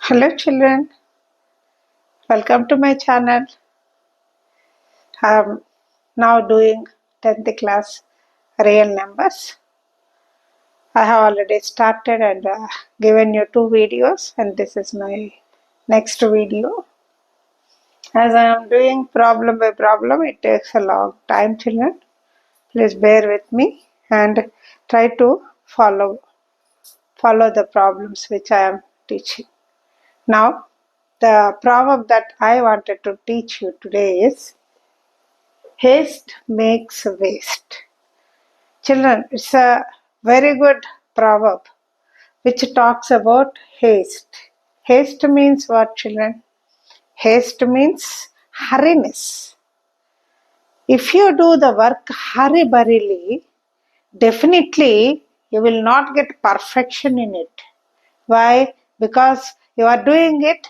Hello children, welcome to my channel. I am now doing 10th class real numbers. I have already started and given you 2 videos, and this is my next video. As I am doing problem by problem, it takes a long time children. Please bear with me and try to follow the problems which I am teaching. Now the proverb that I wanted to teach you today is haste makes waste. Children, it's a very good proverb which talks about haste. Haste means what, children? Haste means hurriness. If you do the work hurry-burryly, definitely you will not get perfection in it. Why? Because you are doing it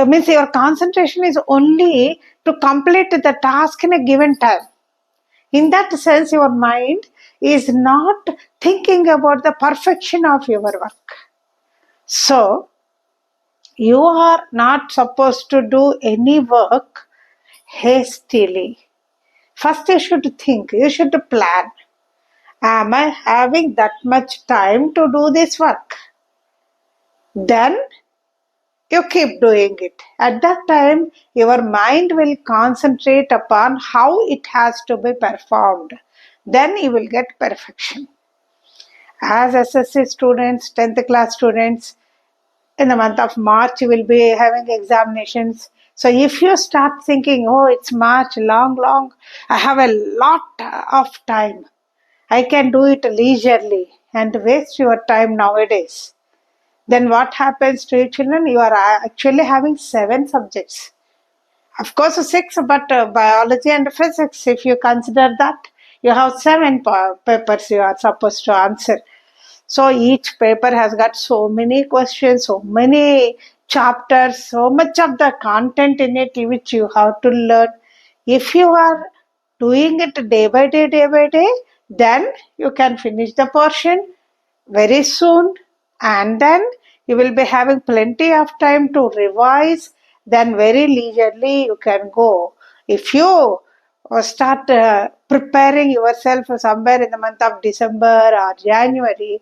means your concentration is only to complete the task in a given time. In that sense, your mind is not thinking about the perfection of your work. So, you are not supposed to do any work hastily. First, you should think, you should plan. Am I having that much time to do this work? Then you keep doing it. At that time, your mind will concentrate upon how it has to be performed. Then you will get perfection. As SSC students, 10th class students, in the month of March, you will be having examinations. So if you start thinking, oh, it's March, long, I have a lot of time. I can do it leisurely and waste your time nowadays. Then what happens to you children? You are actually having 7 subjects. Of course, 6, but biology and physics, if you consider that, you have 7 papers you are supposed to answer. So each paper has got so many questions, so many chapters, so much of the content in it which you have to learn. If you are doing it day by day, then you can finish the portion very soon, and then you will be having plenty of time to revise. Then very leisurely you can go. If you start preparing yourself somewhere in the month of December or January,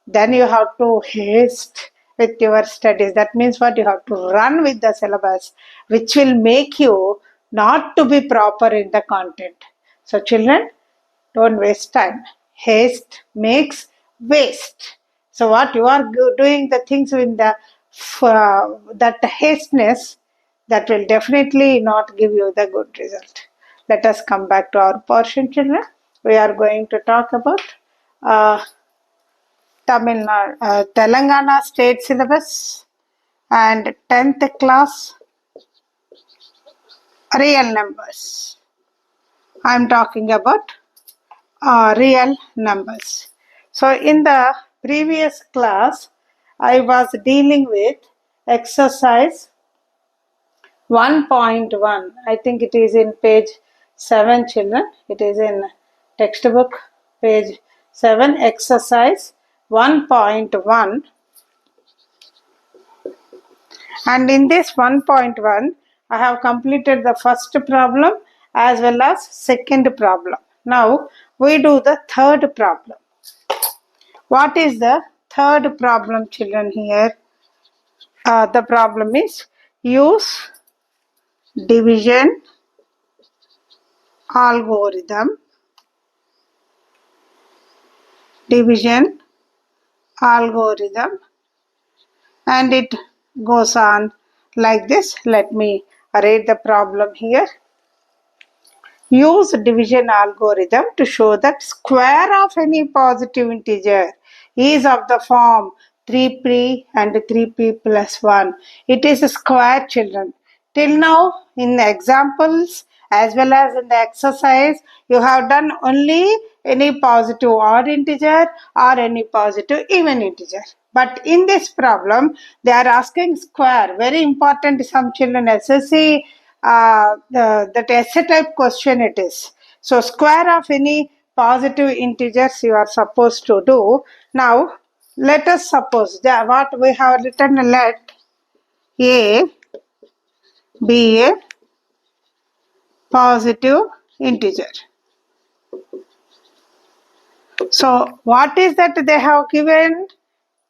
then you have to haste with your studies. That means what? You have to run with the syllabus, which will make you not to be proper in the content. So children, don't waste time. Haste makes waste. So what you are doing the things in the that hasteness, that will definitely not give you the good result. Let us come back to our portion, children. We are going to talk about Telangana state syllabus and 10th class real numbers. I am talking about real numbers. So in the previous class, I was dealing with exercise 1.1. I think it is in page 7, children. It is in textbook page 7, exercise 1.1. And in this 1.1, I have completed the first problem as well as second problem. Now we do the third problem. What is the third problem, children, here? The problem is use division algorithm. Division algorithm. And it goes on like this. Let me read the problem here. Use division algorithm to show that square of any positive integer is of the form 3p and 3p plus 1. It is a square, children. Till now, in the examples as well as in the exercise, you have done only any positive odd integer or any positive even integer. But in this problem, they are asking square. Very important, some children SSC that essay type question it is. So square of any positive integers you are supposed to do. Now let us suppose that what we have written, let A be a positive integer. So what is that they have given?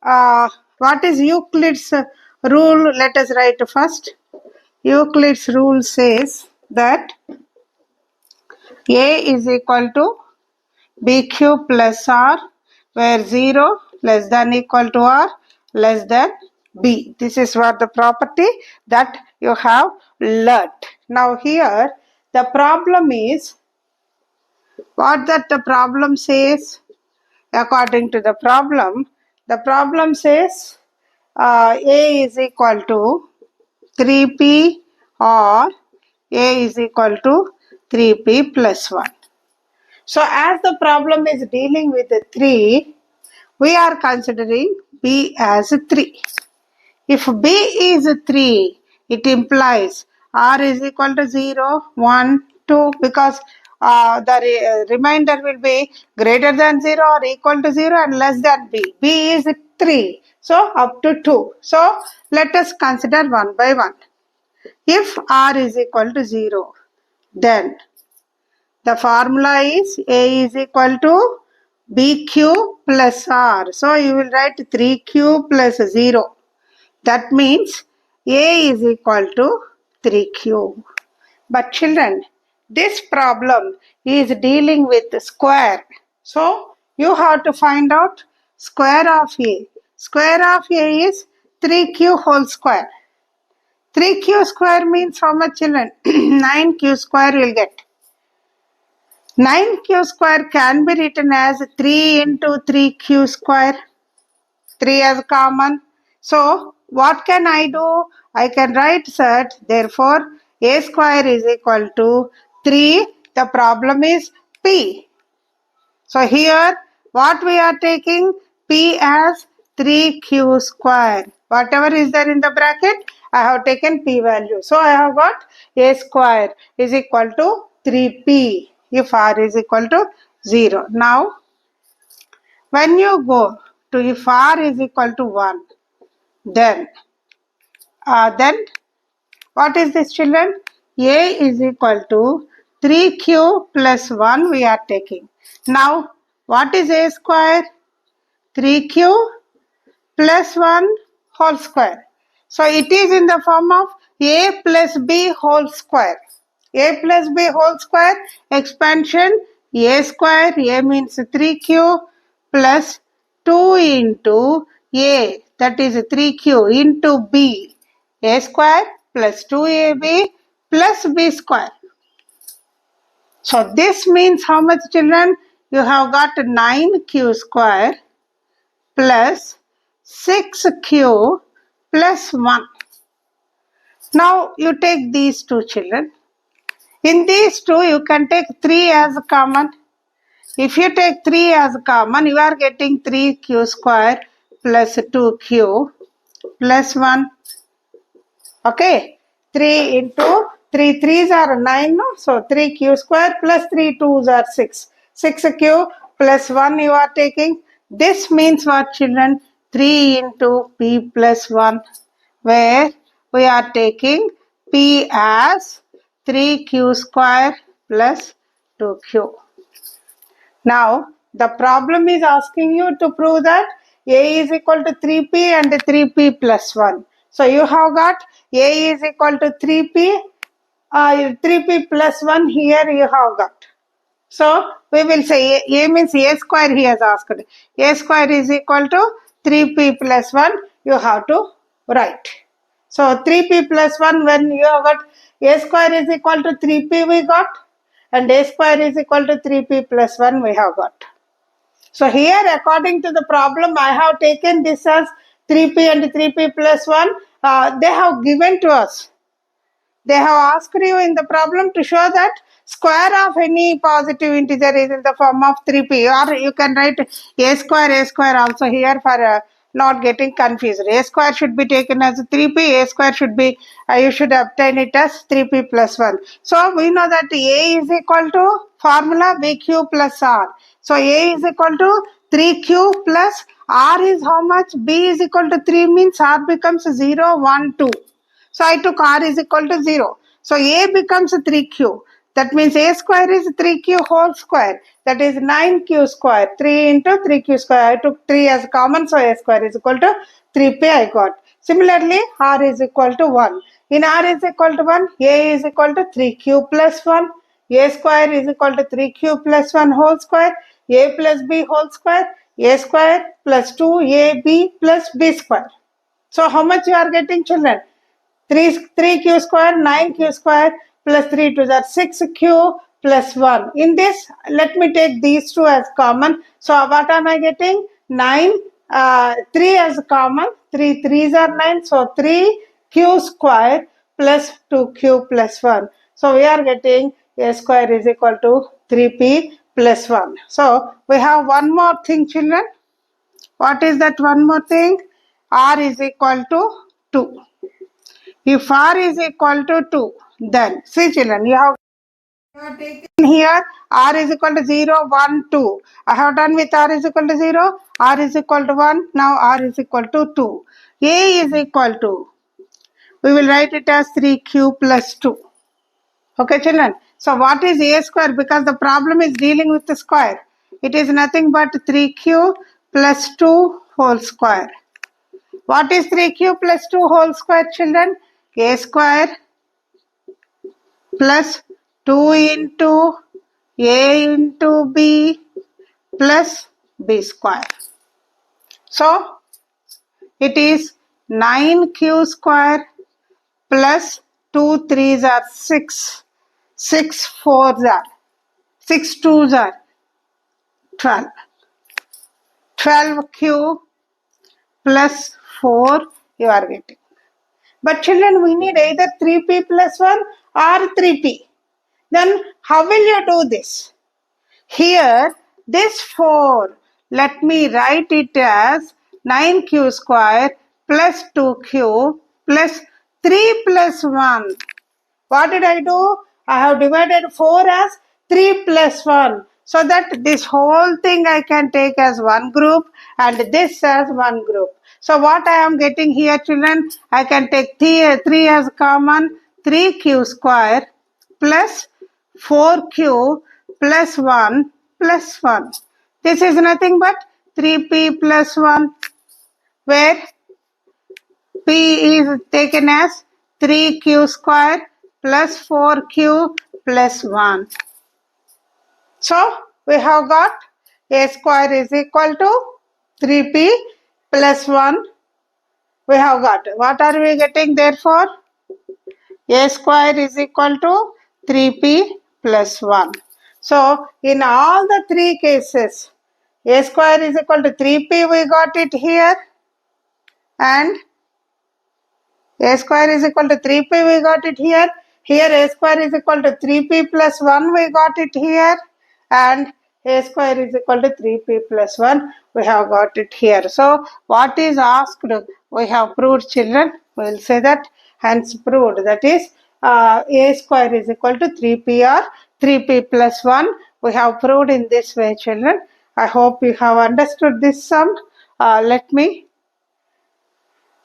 What is Euclid's rule? Let us write first. Euclid's rule says that A is equal to BQ plus R, where 0 less than equal to R less than B. This is what the property that you have learnt. Now here the problem is, what that the problem says? According to the problem says A is equal to 3P or A is equal to 3P plus 1. So as the problem is dealing with the 3, we are considering B as 3. If B is 3, it implies R is equal to 0, 1, 2, because the remainder will be greater than 0 or equal to 0 and less than B. B is 3, so up to 2. So let us consider one by one. If R is equal to 0, then the formula is A is equal to BQ plus R. So you will write 3Q plus 0. That means A is equal to 3Q. But children, this problem is dealing with square. So you have to find out square of A. Square of A is 3Q whole square. 3Q square means how much, children? 9Q square you will get. 9Q square can be written as 3 into 3Q square. 3 as common. So what can I do? I can write that therefore A square is equal to 3. The problem is P. So here what we are taking? P as 3Q square. Whatever is there in the bracket, I have taken P value. So I have got A square is equal to 3P if R is equal to 0. Now when you go to if R is equal to 1, then what is this, children? A is equal to 3Q plus 1 we are taking. Now what is A square? 3Q plus 1 whole square. So it is in the form of A plus B whole square. A plus B whole square expansion A square. A means 3Q plus 2 into A, that is 3Q into B. A square plus 2AB plus B square. So this means how much, children? You have got 9Q square plus 6Q plus 1. Now you take these two, children. In these two you can take 3 as common. If you take 3 as common, you are getting 3Q square plus 2Q plus 1. Okay, 3 into 3 3s are 9, no? So 3Q square plus 3 2s are 6. 6Q plus 1 you are taking. This means what, children? 3 into P plus 1, where we are taking P as 3Q square plus 2Q. Now the problem is asking you to prove that A is equal to 3P and 3P plus 1. So you have got A is equal to 3P, 3P plus 1 here you have got. So we will say A means A square he has asked. A square is equal to 3P plus 1 you have to write. So 3P plus 1, when you have got A square is equal to 3P we got, and A square is equal to 3P plus 1 we have got. So here according to the problem I have taken this as 3P and 3P plus 1. They have given to us. They have asked you in the problem to show that square of any positive integer is in the form of 3P, or you can write A square also here for not getting confused. A square should be taken as 3P, A square should be, you should obtain it as 3P plus 1. So we know that A is equal to formula BQ plus R. So A is equal to 3Q plus R is how much? B is equal to 3 means R becomes 0, 1, 2. So I took R is equal to 0. So A becomes 3Q. That means A square is 3Q whole square. That is 9Q square. 3 into 3Q square. I took 3 as common, so A square is equal to 3P I got. Similarly, R is equal to 1. In R is equal to 1, A is equal to 3Q plus 1. A square is equal to 3Q plus 1 whole square. A plus B whole square. A square plus 2AB plus B square. So how much you are getting, children? 3Q square, 9Q square plus 3 to that 6Q plus 1. In this, let me take these two as common. So what am I getting? 9, 3 as common. 3 3s are 9. So 3Q square plus 2Q plus 1. So we are getting A square is equal to 3P plus 1. So we have one more thing, children. What is that one more thing? R is equal to 2. If R is equal to 2, then see children, you have taken here R is equal to 0, 1, 2. I have done with R is equal to 0, R is equal to 1, now R is equal to 2. A is equal to, we will write it as 3Q plus 2. Okay children, so what is A square? Because the problem is dealing with the square. It is nothing but 3Q plus 2 whole square. What is 3Q plus 2 whole square, children? A square plus 2 into A into B plus B square. So, it is 9Q square plus 2 3s are 6. 6 4s are 6 2s are 12. 12Q plus 4 you are getting. But children, we need either 3P plus 1 or 3P. Then how will you do this? Here, this 4, let me write it as 9Q square plus 2Q plus 3 plus 1. What did I do? I have divided 4 as 3 plus 1. So that this whole thing I can take as one group and this as one group. So what I am getting here, children, I can take 3 as common, 3Q square plus 4Q plus 1 plus 1. This is nothing but 3P plus 1, where P is taken as 3Q square plus 4Q plus 1. So, we have got A square is equal to 3P plus 1. We have got, what are we getting therefore? A square is equal to 3P plus 1. So, in all the three cases, A square is equal to 3P, we got it here, and A square is equal to 3P, we got it here. Here A square is equal to 3P plus 1, we got it here. And A square is equal to 3P plus 1, we have got it here. So, what is asked? We have proved, children. We will say that, hence proved. That is, A square is equal to 3P or 3P plus 1. We have proved in this way, children. I hope you have understood this sum. Let me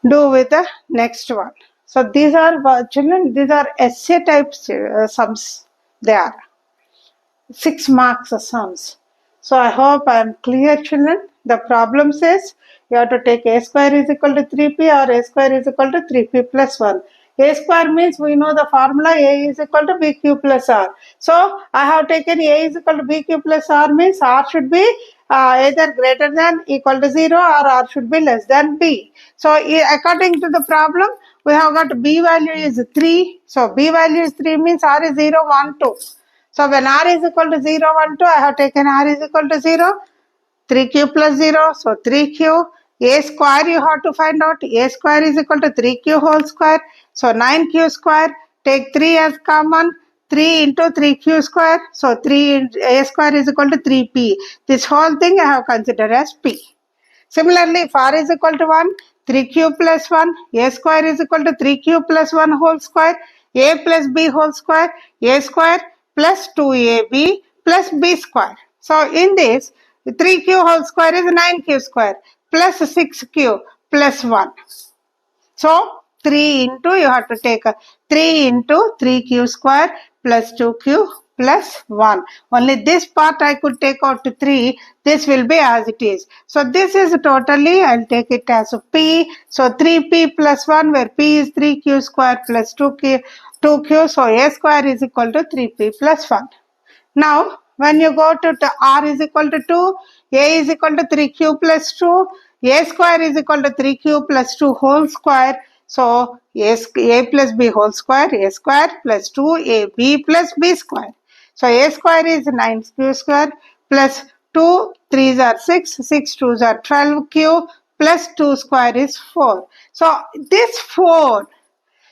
do with the next one. So these are, children, these are essay type sums. They are 6 marks sums. So I hope I am clear, children. The problem says you have to take A square is equal to 3P or A square is equal to 3P plus 1. A square means we know the formula A is equal to BQ plus R. So I have taken A is equal to BQ plus R means R should be either greater than equal to 0 or R should be less than B. So according to the problem, we have got B value is 3. So B value is 3 means R is 0, 1, 2. So when R is equal to 0, 1, 2, I have taken R is equal to 0. 3Q plus 0, so 3Q. A square you have to find out. A square is equal to 3Q whole square. So 9Q square, take 3 as common. 3 into 3Q square. So A square is equal to 3P. This whole thing I have considered as P. Similarly, if R is equal to 1, 3Q plus 1, A square is equal to 3Q plus 1 whole square, A plus B whole square, A square plus 2AB plus B square. So, in this, 3Q whole square is 9Q square, plus 6q plus 1. So 3 into, you have to take 3 into 3q square plus 2q plus 1. Only this part I could take out to 3. This will be as it is. So this is totally, I'll take it as a p. So 3p plus 1, where p is 3q square plus 2q. So a square is equal to 3p plus 1. Now, when you go to r is equal to 2, a is equal to 3q plus 2, a square is equal to 3q plus 2 whole square. So, a plus b whole square, a square plus 2ab plus b square. So, a square is 9q square plus 2 3s are 6, 6 2s are 12q plus 2 square is 4. So, this 4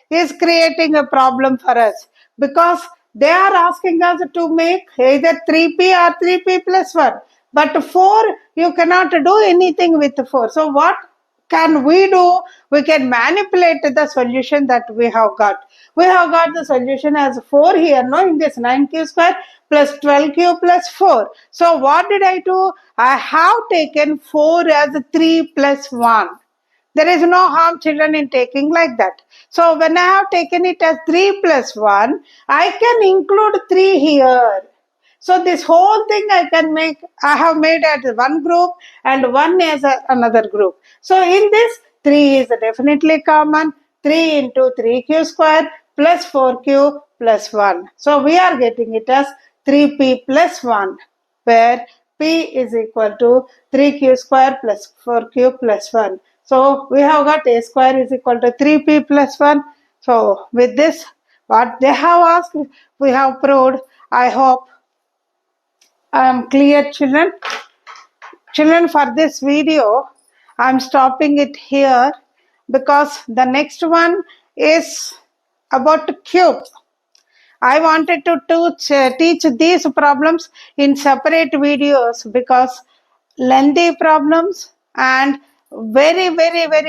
is creating a problem for us because they are asking us to make either 3p or 3p plus 1. But 4, you cannot do anything with 4. So what can we do? We can manipulate the solution that we have got. We have got the solution as 4 here, no, in this 9q square plus 12q plus 4. So what did I do? I have taken 4 as 3 plus 1. There is no harm, children, in taking like that. So when I have taken it as 3 plus 1, I can include 3 here. So this whole thing I have made as one group and 1 as another group. So in this, 3 is definitely common. 3 into 3q square plus 4q plus 1. So we are getting it as 3p plus 1, where p is equal to 3q square plus 4q plus 1. So we have got a square is equal to 3p plus 1. So with this, what they have asked, we have proved. I hope I am clear, children. Children, for this video, I am stopping it here because the next one is about cube. I wanted to teach these problems in separate videos because lengthy problems and very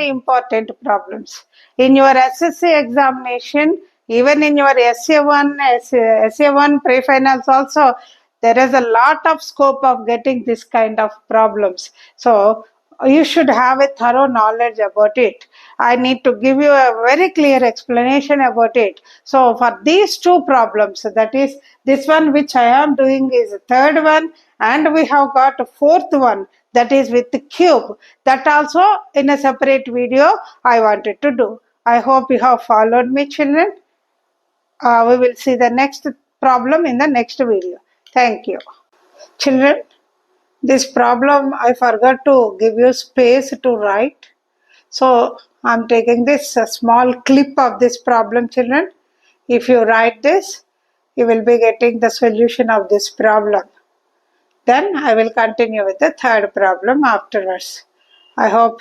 important problems. In your SSC examination, even in your SA1 pre-finals also, there is a lot of scope of getting this kind of problems. So you should have a thorough knowledge about it. I need to give you a very clear explanation about it. So for these two problems, that is this one which I am doing is the third one, and we have got a fourth one, that is with the cube. That also in a separate video I wanted to do. I hope you have followed me, children. We will see the next problem in the next video. Thank you. Children, this problem I forgot to give you space to write. So I'm taking this small clip of this problem, children. If you write this, you will be getting the solution of this problem. Then I will continue with the third problem afterwards. I hope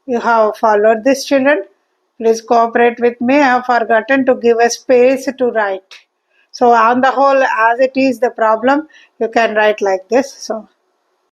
you have followed this, children. Please cooperate with me. I have forgotten to give a space to write. So on the whole, as it is the problem, you can write like this. So